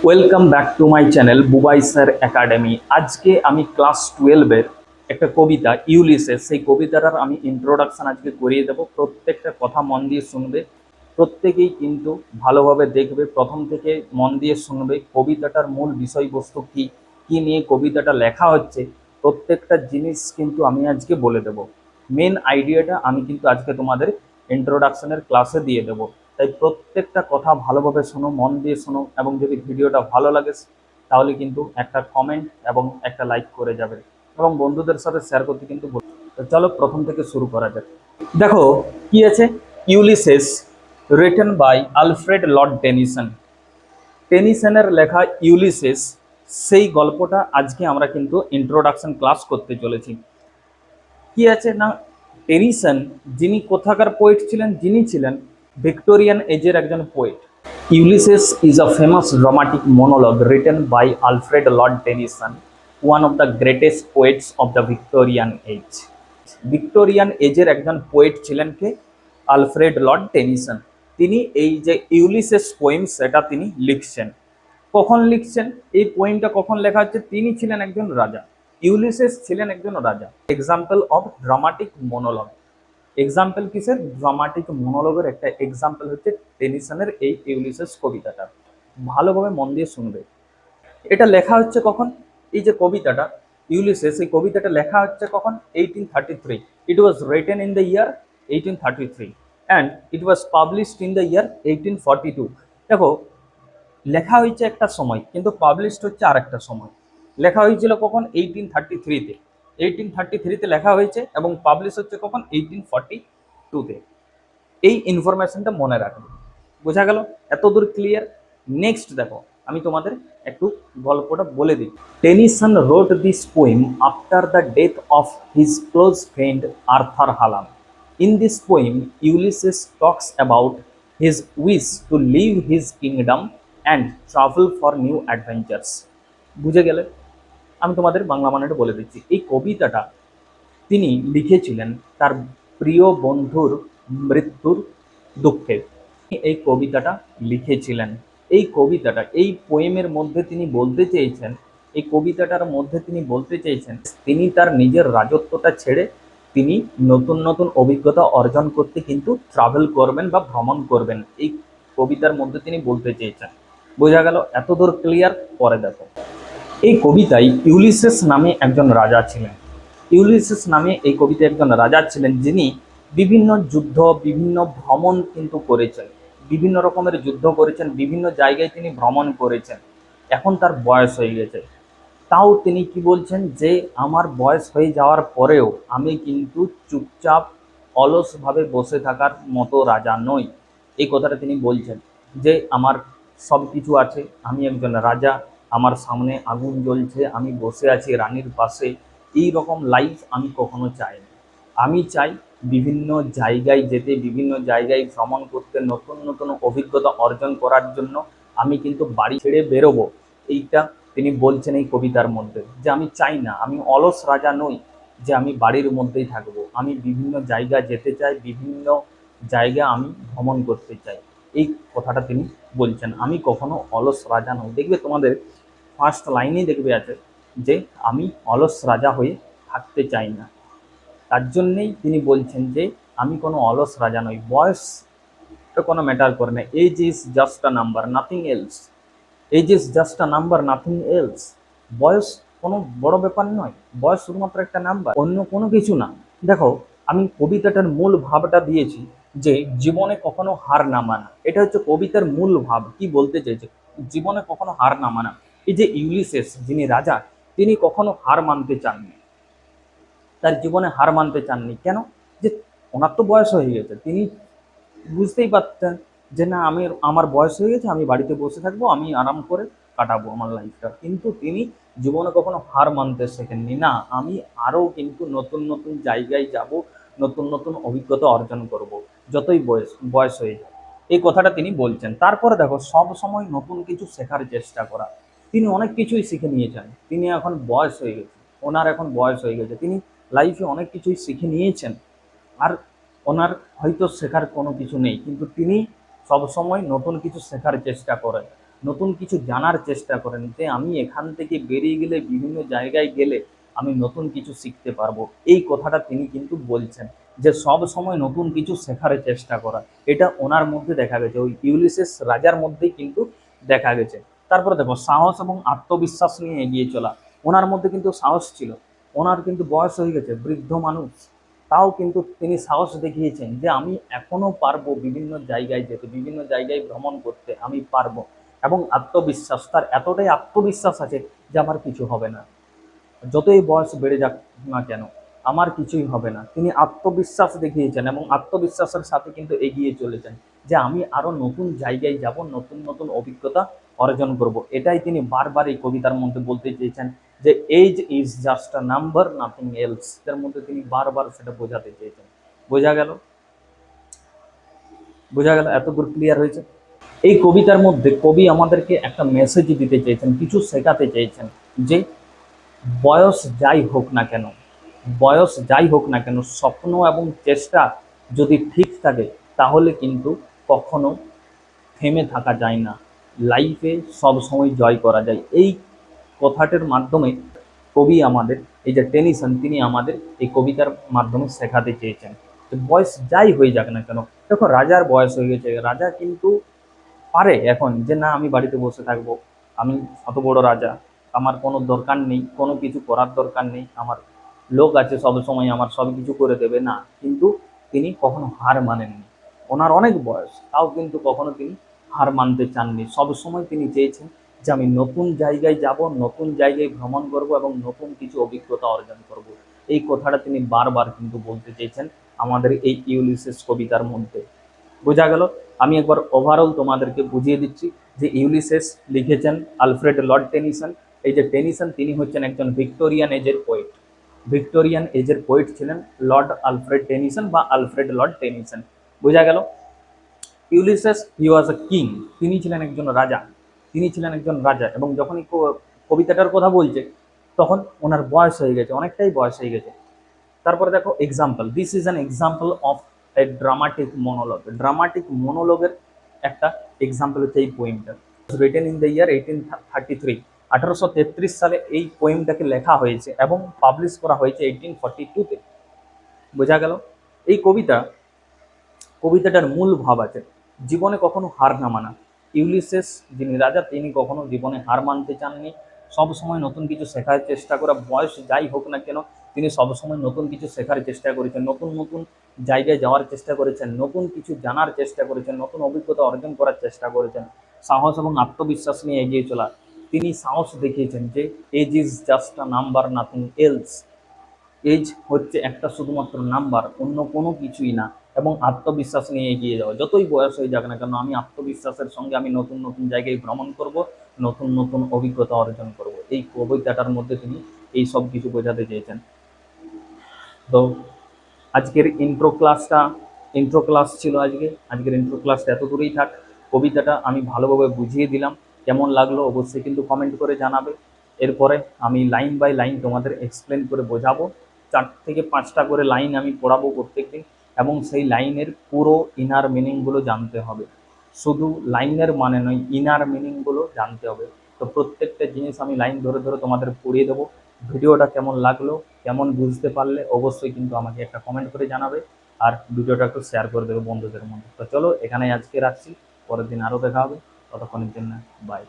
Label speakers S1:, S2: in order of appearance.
S1: Welcome back to my channel Bubai sir academy. আজকে আমি class 12-এর একটা কবিতা ইউলিসেস, সেই কবিতাটার আমি ইন্ট্রোডাকশন আজকে করিয়ে দেবো। প্রত্যেকটা কথা মন দিয়ে শুনবে, প্রত্যেকেই কিন্তু ভালোভাবে দেখবে, প্রথম থেকে মন দিয়ে শুনবে। কবিতাটার মূল বিষয়বস্তু কি, কি নিয়ে কবিতাটা লেখা হচ্ছে, প্রত্যেকটা জিনিস কিন্তু আমি আজকে বলে দেবো। মেন আইডিয়াটা আমি কিন্তু আজকে তোমাদের ইন্ট্রোডাকশনের ক্লাসে দিয়ে দেবো। তাই প্রত্যেকটা কথা ভালোভাবে শোনো, মন দিয়ে শোনো, এবং যদি ভিডিওটা ভালো লাগে তাহলে কিন্তু একটা কমেন্ট এবং একটা লাইক করে যাবে, এবং বন্ধুদের সাথে শেয়ার করতে কিন্তু তো চলো প্রথম থেকে শুরু করা যাক। দেখো কি আছে, Ulysses written by Alfred Lord Tennyson. টেনিসনের লেখা ইউলিসেস, সেই গল্পটা আজকে আমরা কিন্তু ইন্ট্রোডাকশন ক্লাস করতে চলেছি। কি আছে না, টেনিসন যিনি কোথাকার পোয়েট ছিলেন, যিনি ছিলেন ভিক্টোরিয়ান এজের একজন poet. Ulysses is a famous dramatic monologue written by Alfred Lord Tennyson, one of the greatest poets of the Victorian age. Victorian এজের একজন পোয়েট ছিলেন কে? Alfred Lord Tennyson. তিনি এই যে ইউলিসেস পোয়েম সেটা তিনি লিখছেন। কখন লিখছেন এই পোয়েমটা, কখন লেখা হচ্ছে? তিনি ছিলেন একজন রাজা, ইউলিসেস ছিলেন একজন রাজা। Example of dramatic মোনোলগ। এক্সাম্পল কিসের? ড্রামাটিক মোনোলগের একটা এক্সাম্পল হচ্ছে টেনিসনের এই ইউলিসেস কবিতাটা। ভালোভাবে মন দিয়ে শুনবে। এটা লেখা হচ্ছে কখন? এই যে কবিতাটা ইউলিসেস, এই কবিতাটা লেখা হচ্ছে কখন? 1833। It was written in the year 1833 and it was published in the year 1842। দেখো, লেখা হয়েছে একটা সময়, কিন্তু পাবলিশড হচ্ছে আর একটা সময়। লেখা হয়েছিল কখন? 1833-তে। 1833-তে লেখা হয়েছে এবং পাবলিশ হচ্ছে কখন? 1842-তে। এই ইনফরমেশনটা মনে রাখবে। বোঝা গেল? এতদূর ক্লিয়ার? নেক্সট দেখো, আমি তোমাদের একটু গল্পটা বলে দিই। Tennyson wrote this poem after the death of his close friend Arthur Hallam. In this poem Ulysses talks about his wish to leave his kingdom and travel for new adventures. বুঝে গেলে? আমি তোমাদের বাংলা মানেটা বলে দিচ্ছি। এই কবিতাটা তিনি লিখেছিলেন তার প্রিয় বন্ধুর মৃত্যুর দুঃখে। এই কবিতাটা লিখেছিলেন। এই কবিতাটা, এই পোয়েমের মধ্যে তিনি বলতে চেয়েছেন, এই কবিতাটার মধ্যে তিনি বলতে চেয়েছেন তিনি তার নিজের রাজত্বটা ছেড়ে তিনি নতুন নতুন অভিজ্ঞতা অর্জন করতে কিন্তু ট্রাভেল করবেন বা ভ্রমণ করবেন। এই কবিতার মধ্যে তিনি বলতে চেয়েছেন। বোঝা গেল? এতদূর ক্লিয়ার? পরে দেখো, এই কবিতায় ইউলিসেস নামে একজন রাজা ছিলেন। ইউলিসেস নামে এই কবিতায় একজন রাজা ছিলেন, যিনি বিভিন্ন যুদ্ধ, বিভিন্ন ভ্রমণ কিন্তু করেছেন, বিভিন্ন রকমের যুদ্ধ করেছেন, বিভিন্ন জায়গায় তিনি ভ্রমণ করেছেন। এখন তার বয়স হয়ে গেছে, তাও তিনি কি বলছেন যে আমার বয়স হয়ে যাওয়ার পরেও আমি কিন্তু চুপচাপ অলসভাবে বসে থাকার মতো রাজা নই। এই কথাটা তিনি বলছেন যে আমার সব কিছু আছে, আমি একজন রাজা, আমার সামনে আগুন জ্বলছে, আমি বসে আছি রানীর পাশে। এই রকম লাইফ আমি কখনো চাই না। আমি চাই বিভিন্ন জায়গায় যেতে, বিভিন্ন জায়গায় ভ্রমণ করতে, নতুন নতুন অভিজ্ঞতা অর্জন করার জন্য আমি কিন্তু বাড়ি ছেড়ে বেরোবো। এইটা তিনি বলছেন এই কবিতার মধ্যে, যে আমি চাই না, আমি অলস রাজা নই যে আমি বাড়ির মধ্যেই থাকবো। আমি বিভিন্ন জায়গা যেতে চাই, বিভিন্ন জায়গা আমি ভ্রমণ করতে চাই। এই কথাটা তিনি বলছেন, আমি কখনো অলস রাজা নই। দেখবে তোমাদের ফার্স্ট লাইনেই দেখবে আছে যে আমি অলস রাজা হয়ে থাকতে চাই না। তার জন্যেই তিনি বলছেন যে আমি কোনো অলস রাজা নই। বয়স কোনো ম্যাটার করে না। Age is just a number, nothing else. Age is just a number, nothing else. বয়স কোনো বড় ব্যাপার নয়, বয়স শুধুমাত্র একটা নাম্বার, অন্য কোনো কিছু না। দেখো, আমি কবিতাটার মূল ভাবটা দিয়েছি যে জীবনে কখনো হার না মানা। এটা হচ্ছে কবিতার মূল ভাব। কি বলতে চাইছে? জীবনে কখনো হার না মানা। এই যে ইউলিসেস যিনি রাজা, তিনি কখনো হার মানতে চাননি, তার জীবনে হার মানতে চাননি। কেন? যে ওনার তো বয়স হয়ে গেছে, তিনি বুঝতেই পারতেন যে না, আমার বয়স হয়ে গেছে, আমি বাড়িতে বসে থাকবো, আমি আরাম করে কাটাবো আমার লাইফটা। কিন্তু তিনি জীবনে কখনো হার মানতে শেখেননি। না, আমি আরও কিন্তু নতুন নতুন জায়গায় যাব, নতুন নতুন অভিজ্ঞতা অর্জন করব, যতই বয়স বয়স হয়ে যায়। এই কথাটা তিনি বলছেন। তারপরে দেখো, সব সময় নতুন কিছু শেখার চেষ্টা করা। তিনি অনেক কিছুই শিখে নিয়েছেন। তিনি এখন বয়স হয়ে গেছে, ওনার এখন বয়স হয়ে গেছে, তিনি লাইফে অনেক কিছুই শিখে নিয়েছেন। আর ওনার হয়তো শেখার কোনো কিছু নেই, কিন্তু তিনি সবসময় নতুন কিছু শেখার চেষ্টা করেন। নতুন কিছু জানার চেষ্টা করেন, যে আমি এখান থেকে বেরিয়ে গেলে, বিভিন্ন জায়গায় গেলে আমি নতুন কিছু শিখতে পারবো। এই কথাটা তিনি কিন্তু বলছেন, যে সব সময় নতুন কিছু শেখার চেষ্টা করা। এটা ওনার মধ্যে দেখা গেছে, ওই ইউলিসেস রাজার মধ্যেই কিন্তু দেখা গেছে। তারপরে দেখো, সাহস এবং আত্মবিশ্বাস নিয়ে এগিয়ে চলা। ওনার মধ্যে কিন্তু সাহস ছিল। ওনার কিন্তু বয়স হয়ে গেছে, বৃদ্ধ মানুষ, তাও কিন্তু তিনি সাহস দেখিয়েছেন যে আমি এখনো পারবো বিভিন্ন জায়গায় যেতে, বিভিন্ন জায়গায় ভ্রমণ করতে আমি পারবো। এবং আত্মবিশ্বাস, তার এতটাই আত্মবিশ্বাস আছে যে আমার কিছু হবে না, যতই বয়স বেড়ে যাক না কেন আমার কিছুই হবে না। তিনি আত্মবিশ্বাস দেখিয়েছেন এবং আত্মবিশ্বাসের সাথে কিন্তু এগিয়ে চলেছেন, যে আমি আরো নতুন জায়গায় যাব, নতুন নতুন অভিজ্ঞতা অর্জন করব। এটাই তিনি বারবার এই কবিতার মধ্যে বলতে চেয়েছেন, যে age is just a number, nothing else. এর মধ্যে তিনি বারবার সেটা বোঝাতে চেয়েছেন। বোঝা গেল? বোঝা গেল? এতদূর ক্লিয়ার হয়েছে? এই কবিতার মধ্যে কবি আমাদেরকে একটা মেসেজ দিতে চেয়েছেন, কিছু শেখাতে চেয়েছেন, যে বয়স যাই হোক না কেন, বয়স যাই হোক না কেন, স্বপ্ন এবং চেষ্টা যদি ঠিক থাকে তাহলে কিন্তু কখনো থেমে থাকা যায় না। লাইফে সব সময় জয় করা যায়। এই কথাটার মাধ্যমে কবি আমাদের, এই যে টেনিসন, তিনি আমাদের এই কবিতার মাধ্যমে শেখাতে চেয়েছেন যে বয়স যাই হয়ে যাক না কেন। দেখো, রাজার বয়স হয়ে গেছে, রাজা কিন্তু পারে এখন যে না আমি বাড়িতে বসে থাকবো, আমি অত বড় রাজা, আমার কোনো দরকার নেই, কোনো কিছু করার দরকার নেই, আমার লোক আছে সব সময় আমার সব কিছু করে দেবে, না। কিন্তু তিনি কখনো হার মানেননি। ওনার অনেক বয়স, তাও কিন্তু কখনো তিনি হার মানতে চাননি। সব সময় তিনি চেয়েছেন যে আমি নতুন জায়গায় যাব, নতুন জায়গায় ভ্রমণ করব এবং নতুন কিছু অভিজ্ঞতা অর্জন করব। এই কথাটা তিনি বারবার কিন্তু বলতে চেয়েছেন আমাদের এই ইউলিসিস কবিতার মধ্যে। বোঝা গেল? আমি একবার ওভারঅল তোমাদেরকে বুঝিয়ে দিচ্ছি যে ইউলিসেস লিখেছেন আলফ্রেড লর্ড টেনিসন। এই যে টেনিসন, তিনি হচ্ছেন একজন ভিক্টোরিয়ান এজের পোয়েট। ভিক্টোরিয়ান এজের পোয়েট ছিলেন লর্ড আলফ্রেড টেনিসন বা আলফ্রেড লর্ড টেনিসন। বোঝা গেল? Ulysses he was a king, তিনি ছিলেন একজন রাজা। তিনি ছিলেন একজন রাজা, এবং যখনই কবিতাটার কথা বলছে তখন ওনার বয়স হয়ে গেছে, অনেকটাই বয়স হয়ে গেছে। তারপরে দেখো example, this is an example of a dramatic monologue. Dramatic মনোলগের একটা এক্সাম্পল হচ্ছে এই পোয়েমটা। রিটেন ইন দ্য ইয়ার 1833, 1833 সালে এই পোয়েমটাকে লেখা হয়েছে এবং পাবলিশ করা হয়েছে 1842-তে। বোঝা গেল? এই কবিতাটার মূল ভাব আছে জীবনে কখনো হার না মানা। ইউলিসেস যিনি রাজা, তিনি কখনো জীবনে হার মানতে চাননি। সব সময় নতুন কিছু শেখার চেষ্টা করা, বয়স যাই হোক না কেন তিনি সবসময় নতুন কিছু শেখার চেষ্টা করেছেন, নতুন নতুন জায়গায় যাওয়ার চেষ্টা করেছেন, নতুন কিছু জানার চেষ্টা করেছেন, নতুন অভিজ্ঞতা অর্জন করার চেষ্টা করেছেন। সাহস এবং আত্মবিশ্বাস নিয়ে এগিয়ে চলা। তিনি সাহস দেখিয়েছেন যে age is just a number, nothing else. Age হচ্ছে একটা শুধুমাত্র নাম্বার, অন্য কোনো কিছুই না। এবং আত্মবিশ্বাস নিয়ে এগিয়ে যাওয়া, যতই বয়স হয়ে যাক না কেন আমি আত্মবিশ্বাসের সঙ্গে আমি নতুন নতুন জায়গায় ভ্রমণ করব, নতুন নতুন অভিজ্ঞতা অর্জন করব। এই কবিতাটার মধ্যে তিনি এই সব কিছু বোঝাতে চেয়েছেন। তো আজকের ইন্ট্রো ক্লাস ছিল আজকের ইন্ট্রো ক্লাসটা এত দূরেই থাক। কবিতাটা আমি ভালোভাবে বুঝিয়ে দিলাম, কেমন লাগলো অবশ্যই কিন্তু কমেন্ট করে জানাবে। এরপরে আমি লাইন বাই লাইন তোমাদের এক্সপ্লেন করে বোঝাবো। 4 থেকে 5টা করে লাইন আমি পড়াবো প্রত্যেকদিন, এবং সেই লাইনের পুরো ইনার মিনিংগুলো জানতে হবে। শুধু লাইনের মানে নয়, ইনার মিনিংগুলো জানতে হবে। তো প্রত্যেকটা জিনিস আমি লাইন ধরে ধরে তোমাদের পড়িয়ে দেবো। ভিডিওটা কেমন লাগলো, কেমন বুঝতে পারলে অবশ্যই কিন্তু আমাকে একটা কমেন্ট করে জানাবে, আর ভিডিওটা একটু শেয়ার করে দেবে বন্ধুদের মধ্যে। তো চলো এখানে আজকে রাখছি, পরের দিন আরও দেখা হবে। ততক্ষণের জন্য বাই।